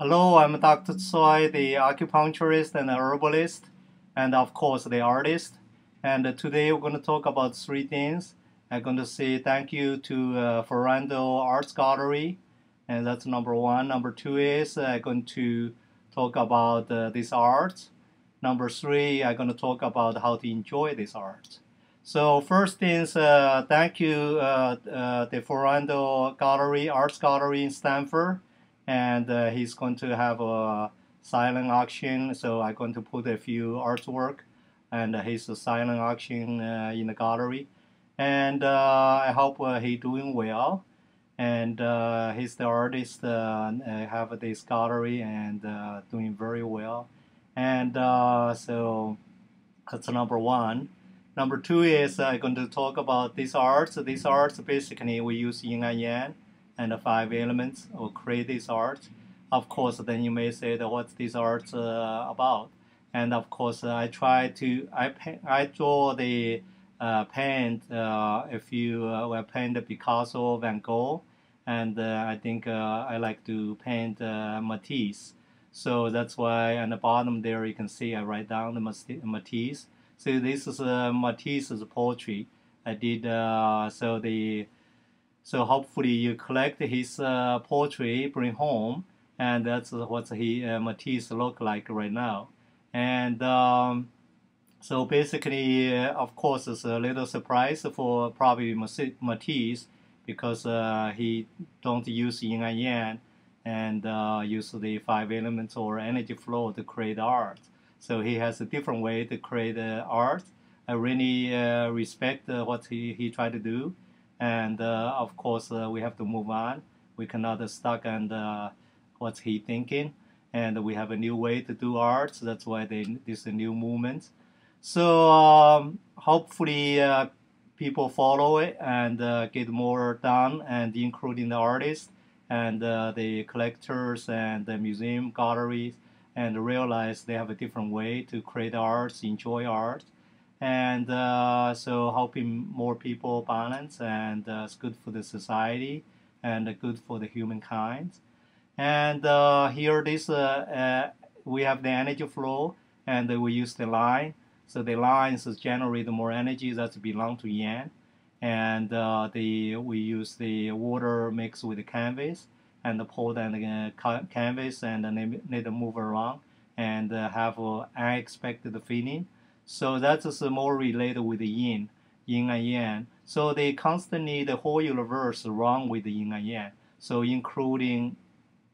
Hello, I'm Dr. Tsoi, the acupuncturist and the herbalist, and of course the artist. And today we're going to talk about three things. I'm going to say thank you to Ferrando Arts Gallery, and that's number one. Number two is I'm going to talk about this art. Number three, I'm going to talk about how to enjoy this art. So first things, thank you, the Ferrando Gallery, Arts Gallery in Stanford, and he's going to have a silent auction. So I'm going to put a few artwork and his silent auction in the gallery, and I hope he's doing well. And he's the artist, have this gallery and doing very well. And so that's number one. Number two is I'm going to talk about these arts. These arts basically we use yin and yang and the five elements or create these arts. Of course, then you may say that what's these arts about? And of course, I draw the paint if you paint Picasso, Van Gogh, and I think I like to paint Matisse. So that's why on the bottom there you can see I write down the Matisse. So this is Matisse's poetry. I did so hopefully you collect his poetry, bring home, and that's what Matisse look like right now. And so basically, of course, it's a little surprise for probably Matisse because he don't use yin and yang and use the five elements or energy flow to create art. So he has a different way to create art. I really respect what he tried to do. And of course, we have to move on. We cannot stuck on what's he thinking. And we have a new way to do art. So that's why this is a new movement. So hopefully people follow it and get more done, and including the artists and the collectors and the museum galleries, and realize they have a different way to create arts, enjoy art, and so helping more people balance, and it's good for the society and good for the humankind. And here we have the energy flow, and we use the line. So the lines generate more energy that belong to yang, and we use the water mixed with the canvas and pour down the canvas and then let them move around and have an unexpected feeling. So that is more related with the yin and yang. So they constantly, the whole universe run with the yin and yang. So including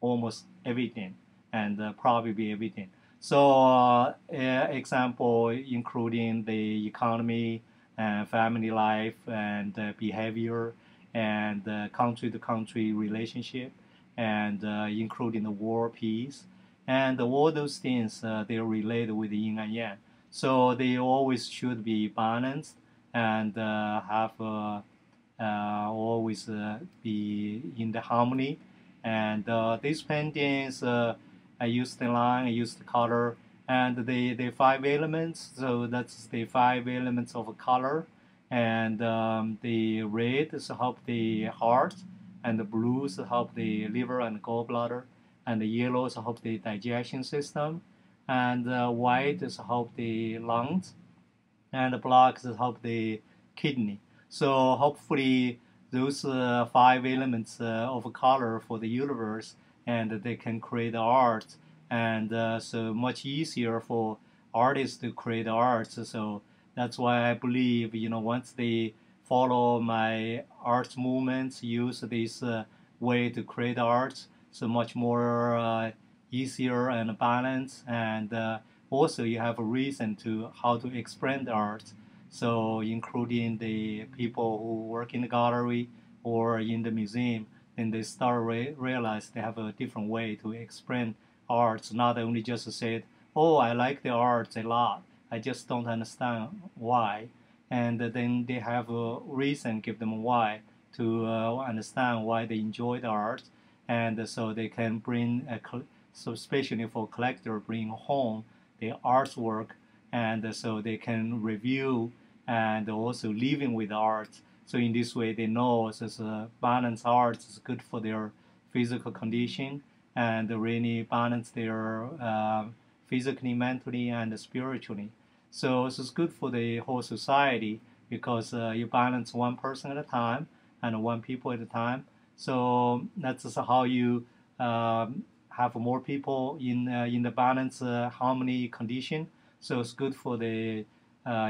almost everything and probably everything. So example including the economy and family life and behavior and country to country relationship and including the war, peace, and all those things they're related with the yin and yang. So they always should be balanced and have always be in the harmony. And these paintings, I use the line, I use the color, and the five elements. So that's the five elements of a color. And the red is help the heart, and the blues help the liver and gallbladder, and the yellows help the digestion system, and white is help the lungs, and the blacks help the kidney. So hopefully those five elements of color for the universe, and they can create art, and so much easier for artists to create art. So that's why I believe, once they follow my art movements, use this way to create art, so much more easier and balanced, and also you have a reason to how to explain the art. So including the people who work in the gallery or in the museum, then they start realize they have a different way to explain arts, not only just say, oh, I like the arts a lot, I just don't understand why. And then they have a reason, give them why to understand why they enjoy the art. And so they can bring, so especially for collector, bring home the artwork, and so they can review and also living with art. So in this way, they know this balanced art is good for their physical condition and really balance their physically, mentally, and spiritually. So this is good for the whole society because you balance one person at a time and one people at a time. So that's just how you have more people in the balance harmony condition. So it's good for the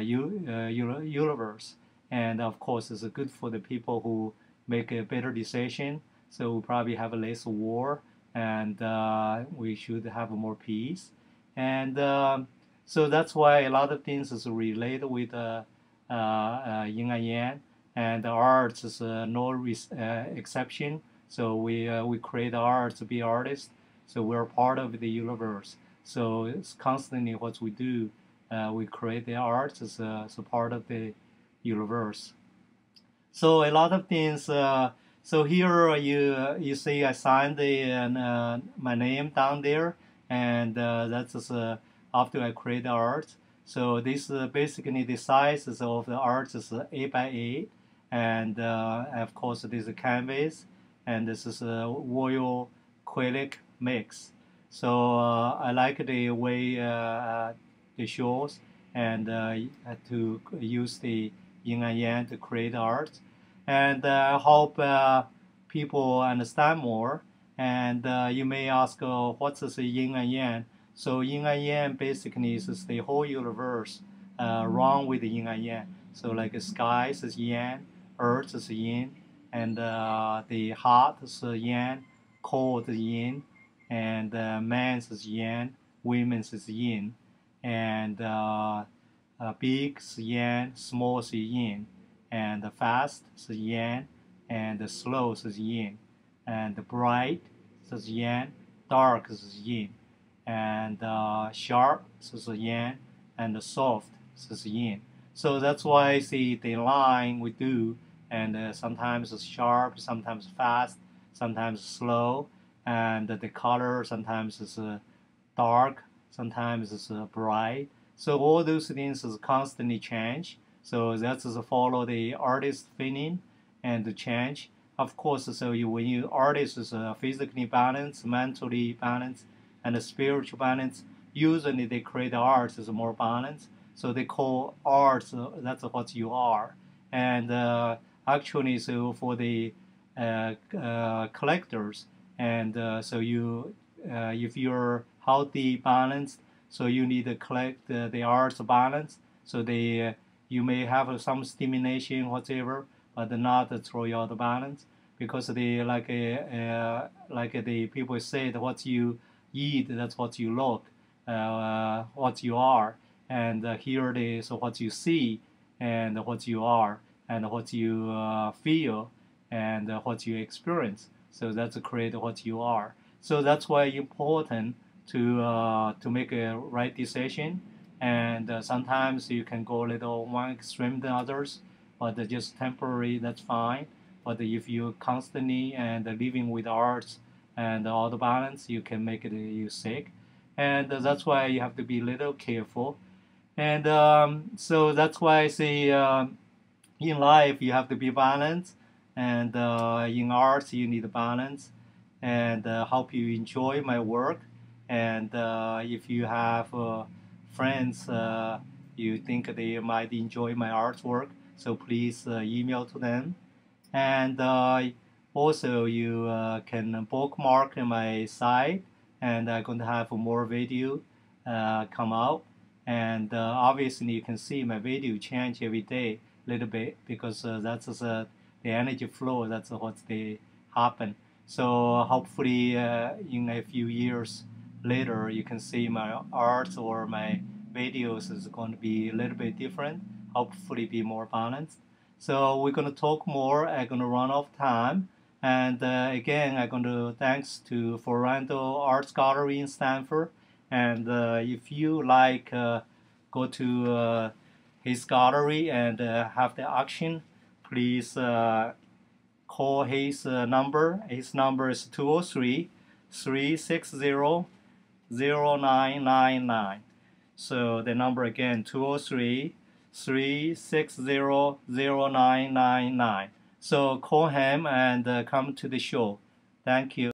universe, and of course it's good for the people who make a better decision. So we probably have less war, and we should have more peace. And so that's why a lot of things is related with yin and yang, and the arts is no exception. So we create art to be artists. So we're part of the universe. So it's constantly what we do. We create the art as a part of the universe. So a lot of things. So here you see I signed my name down there, and that's after I create the art. So this basically the size of the art is 8 by 8, and of course this is a canvas, and this is a oil acrylic mix. So I like the way it shows, and to use the yin and yang to create art, and I hope people understand more. And you may ask, what's this yin and yang? So yin and yang basically is the whole universe wrong with the yin and yang. So like sky is yang, earth is yin, and the hot is yang, cold is yin, and man's is yang, women's is yin, and big is yang, small is yin, and fast is yang, and slow is yin, and bright is yang, dark is yin, and sharp is yang, and soft is yin. So that's why I see the line we do, and sometimes it's sharp, sometimes fast, sometimes slow, and the color sometimes is dark, sometimes it's bright. So all those things is constantly change. So that's follow the artist feeling and the change. Of course, so when you artist is physically balanced, mentally balanced, and spiritual balance, usually they create art is more balanced. So they call art, that's what you are. And actually, so for the collectors, and so you, if you're healthy, balanced, so you need to collect the arts balance. So they, you may have some stimulation, whatever, but not throw out the balance, because they like the people say that what you eat, that's what you look, what you are, and here it is what you see, and what you are, and what you feel, and what you experience. So that's create what you are. So that's why important to make a right decision. And sometimes you can go a little one extreme than others, but just temporary, that's fine. But if you constantly and living with arts and all the balance, you can make it you sick. And that's why you have to be a little careful. And so that's why I say in life you have to be balanced, and in arts you need balance, and help you enjoy my work. And if you have friends you think they might enjoy my artwork, so please email to them. And also you can bookmark my site, and I'm going to have more video come out. And obviously you can see my video change every day a little bit, because that's the energy flow, that's what they happen. So hopefully in a few years later you can see my art or my videos is going to be a little bit different, hopefully be more balanced. So we're going to talk more. I'm going to run off time. And again, I'm going to thanks to Oriental Arts Gallery in Stanford. And if you like, go to his gallery and have the auction, please call his number. His number is 203-360-0999. So the number again, 203-360-0999. So call him and come to the show. Thank you.